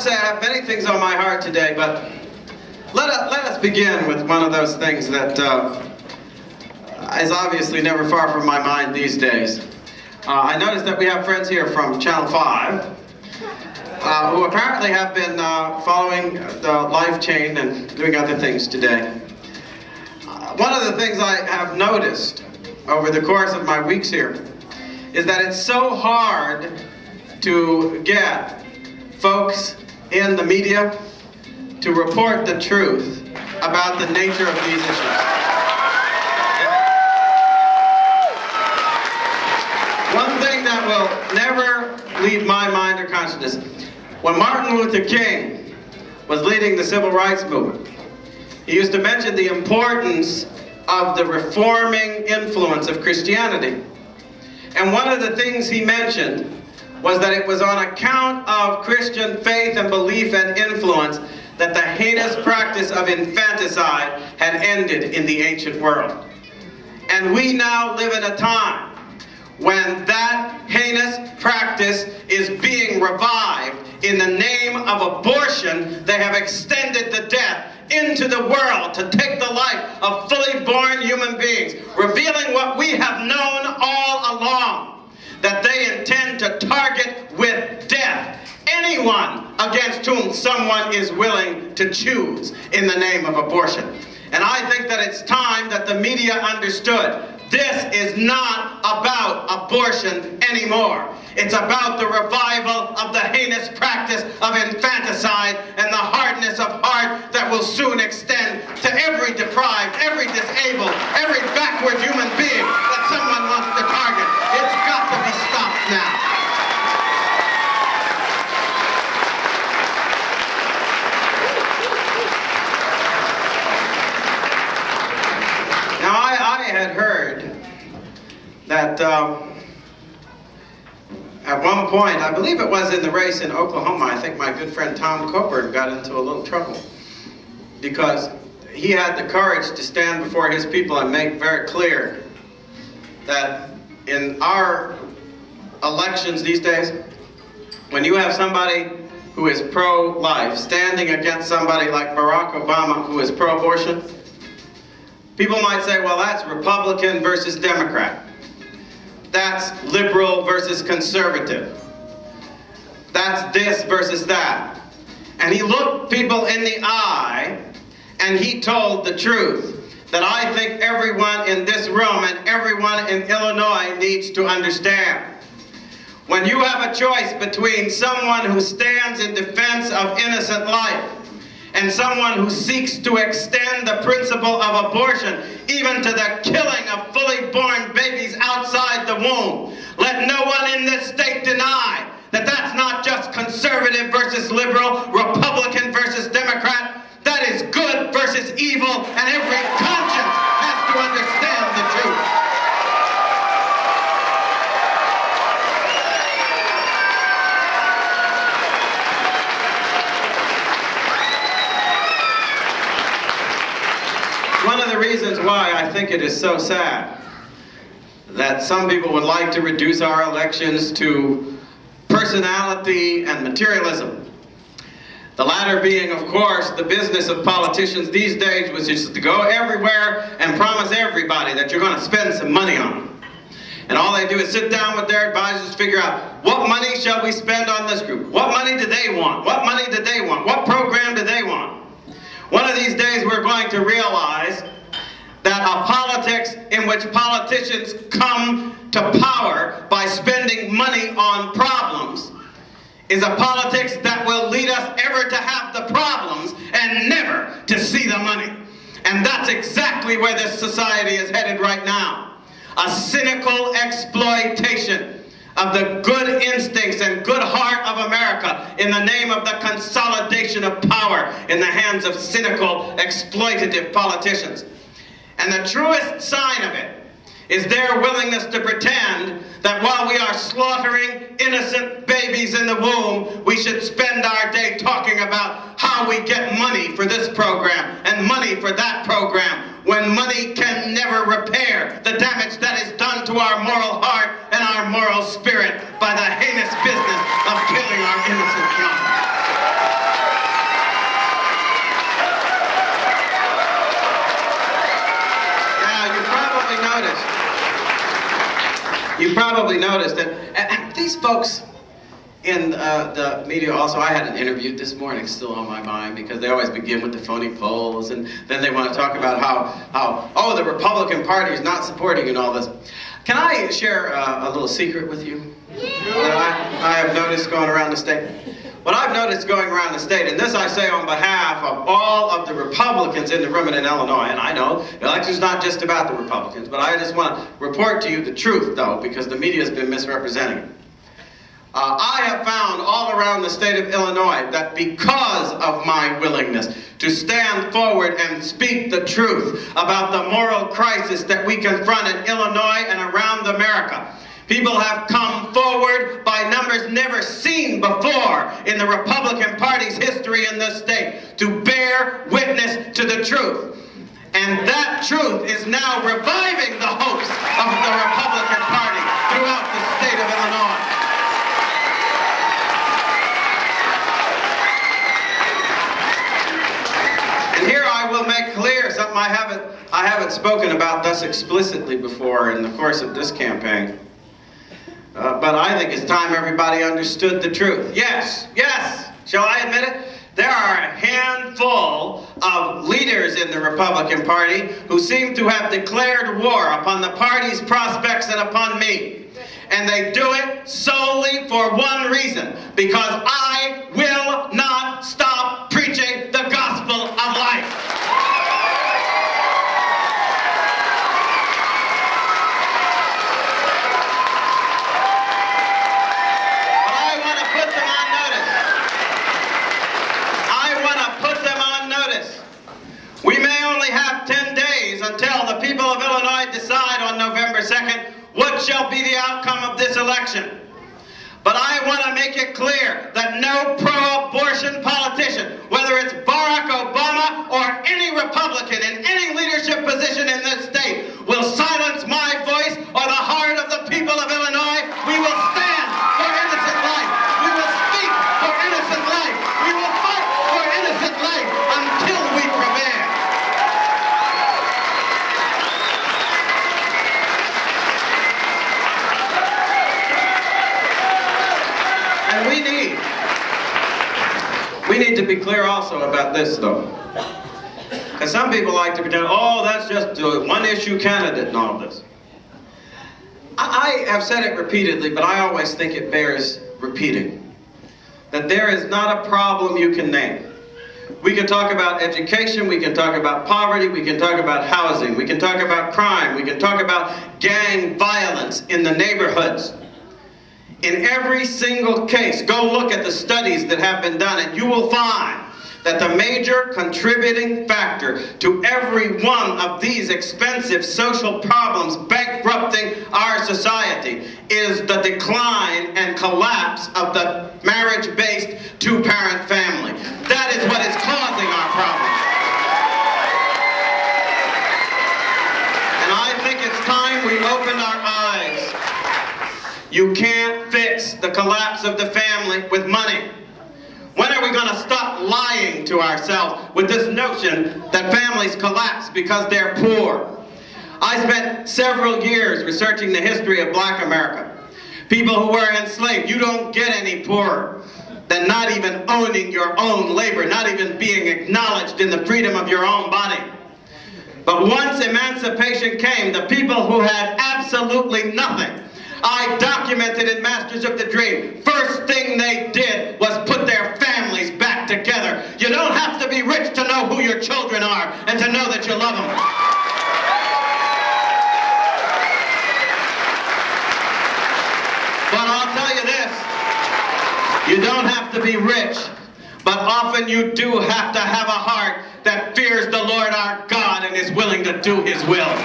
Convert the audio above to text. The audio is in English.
to say I have many things on my heart today, but let us begin with one of those things that is obviously never far from my mind these days. I noticed that we have friends here from Channel 5 who apparently have been following the life chain and doing other things today. One of the things I have noticed over the course of my weeks here is that it's so hard to get folks in the media to report the truth about the nature of these issues. One thing that will never leave my mind or consciousness, when Martin Luther King was leading the civil rights movement, he used to mention the importance of the reforming influence of Christianity. And one of the things he mentioned was that it was on account of Christian faith and belief and influence that the heinous practice of infanticide had ended in the ancient world. And we now live in a time when that heinous practice is being revived. In the name of abortion, they have extended the death into the world to take the life of fully born human beings, revealing what we have known all along, that they intend to target with death anyone against whom someone is willing to choose in the name of abortion. And I think that it's time that the media understood this is not about abortion anymore. It's about the revival of the heinous practice of infanticide and the hardness of heart that will soon extend to every deprived, every disabled, every backward human being that someone wants to target. It's got to be stopped now. Now, I had heard that at one point, I believe it was in the race in Oklahoma, I think my good friend Tom Coburn got into a little trouble because he had the courage to stand before his people and make very clear that in our elections these days, when you have somebody who is pro-life standing against somebody like Barack Obama who is pro-abortion, people might say, well, that's Republican versus Democrat. That's liberal versus conservative. That's this versus that. And he looked people in the eye and he told the truth that I think everyone in this room and everyone in Illinois needs to understand. When you have a choice between someone who stands in defense of innocent life and someone who seeks to extend the principle of abortion even to the killing of fully born babies outside the womb, let no one in this state deny that that's not just conservative versus liberal, Republican versus Democrat. That is good versus evil, and every conscience has to understand the truth. One of the reasons why I think it is so sad that some people would like to reduce our elections to personality and materialism. The latter being, of course, the business of politicians these days, which is to go everywhere and promise everybody that you're going to spend some money on them. And all they do is sit down with their advisors, figure out what money shall we spend on this group? What money do they want? What money do they want? What program do they want? One of these days we're going to realize that a politics in which politicians come to power by spending money on problems is a politics that will lead us ever to have the problems and never to see the money. And that's exactly where this society is headed right now. A cynical exploitation of the good instincts and good heart of America in the name of the consolidation of power in the hands of cynical, exploitative politicians. And the truest sign of it is their willingness to pretend that while we are slaughtering innocent babies in the womb, we should spend our day talking about how we get money for this program and money for that program, when money can never repair the damage that is done to our moral heart and our moral spirit by the heinous business of killing our innocent young. probably noticed that and these folks in the media also, I had an interview this morning still on my mind because they always begin with the phony polls and then they want to talk about how oh, the Republican Party is not supporting and all this. Can I share a little secret with you that I have noticed going around the state? What I've noticed going around the state, and this I say on behalf of all of the Republicans in the room and in Illinois, and I know the election's not just about the Republicans, but I just want to report to you the truth, though, because the media has been misrepresenting it. I have found all around the state of Illinois that because of my willingness to stand forward and speak the truth about the moral crisis that we confront in Illinois and around America, people have come forward by numbers never seen before in the Republican Party's history in this state to bear witness to the truth. And that truth is now reviving the hopes of the Republican Party throughout the state of Illinois. And here I will make clear something I haven't spoken about thus explicitly before in the course of this campaign. But I think it's time everybody understood the truth. Yes, shall I admit it? There are a handful of leaders in the Republican Party who seem to have declared war upon the party's prospects and upon me. And they do it solely for one reason, because I will not stop preaching the gospel of life. We may only have 10 days until the people of Illinois decide on November 2nd what shall be the outcome of this election. But I want to make it clear that no pro-abortion politician, whether it's Barack Obama or any Republican in any leadership position in this state, will silence my voice or the heart of the people of Illinois. We will stand for innocent life. We will speak for innocent life. We will fight for innocent life until we prevail. And we need to be clear also about this, though. Because some people like to pretend, oh, that's just a one-issue candidate and all this. I have said it repeatedly, but I always think it bears repeating. That there is not a problem you can name. We can talk about education, we can talk about poverty, we can talk about housing, we can talk about crime, we can talk about gang violence in the neighborhoods. In every single case, go look at the studies that have been done and you will find that the major contributing factor to every one of these expensive social problems bankrupting our society is the decline and collapse of the marriage-based two-parent family. That is what is causing our problems. And I think it's time we opened our eyes. You can't fix the collapse of the family with money. When are we going to stop lying to ourselves with this notion that families collapse because they're poor? I spent several years researching the history of Black America. People who were enslaved, you don't get any poorer than not even owning your own labor, not even being acknowledged in the freedom of your own body. But once emancipation came, the people who had absolutely nothing, I documented in Masters of the Dream, first thing they did was put their families back together. You don't have to be rich to know who your children are and to know that you love them. But I'll tell you this, you don't have to be rich, but often you do have to have a heart that fears the Lord our God and is willing to do His will.